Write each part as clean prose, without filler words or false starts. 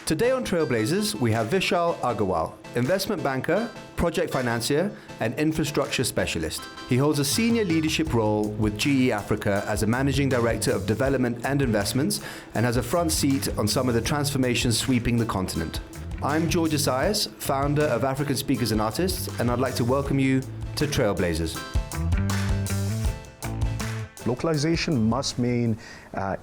Today on Trailblazers, we have Vishal Agarwal, investment banker, project financier, and infrastructure specialist. He holds a senior leadership role with GE Africa as a managing director of development and investments, and has a front seat on some of the transformations sweeping the continent. I'm George Isaias, founder of African Speakers and Artists, and I'd like to welcome you to Trailblazers. Localization must mean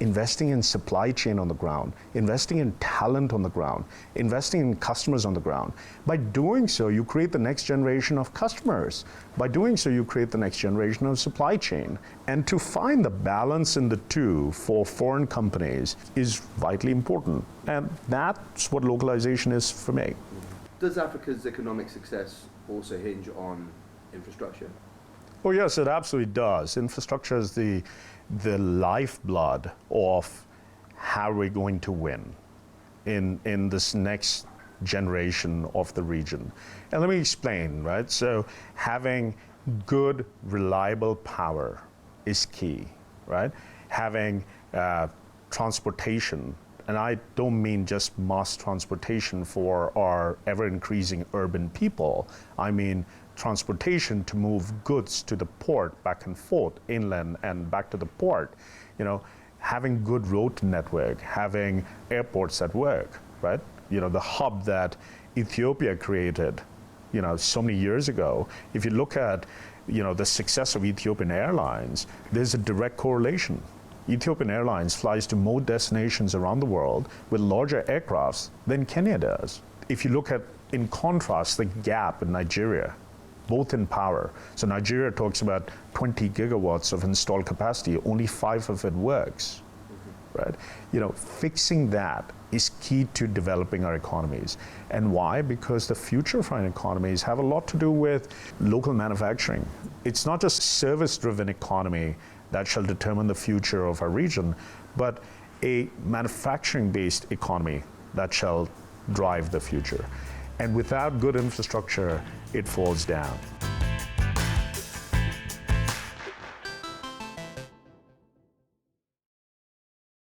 investing in supply chain on the ground, investing in talent on the ground, investing in customers on the ground. By doing so, you create the next generation of customers. By doing so, you create the next generation of supply chain. And to find the balance in the two for foreign companies is vitally important. And that's what localization is for me. Does Africa's economic success also hinge on infrastructure? Oh yes, it absolutely does. Infrastructure is the lifeblood of how we're going to win in this next generation of the region. And let me explain, right? So having good, reliable power is key, right? Having transportation, and I don't mean just mass transportation for our ever-increasing urban people. I mean transportation to move goods to the port, back and forth, inland and back to the port. You know, having good road network, having airports that work, right? You know, the hub that Ethiopia created, you know, so many years ago. If you look at, you know, the success of Ethiopian Airlines, there's a direct correlation. Ethiopian Airlines flies to more destinations around the world with larger aircrafts than Kenya does. If you look at, in contrast, the gap in Nigeria, both in power. So Nigeria talks about 20 gigawatts of installed capacity, only 5 of it works, right? You know, fixing that is key to developing our economies. And why? Because the future of our economies have a lot to do with local manufacturing. It's not just a service-driven economy that shall determine the future of our region, but a manufacturing-based economy that shall drive the future. And without good infrastructure, it falls down.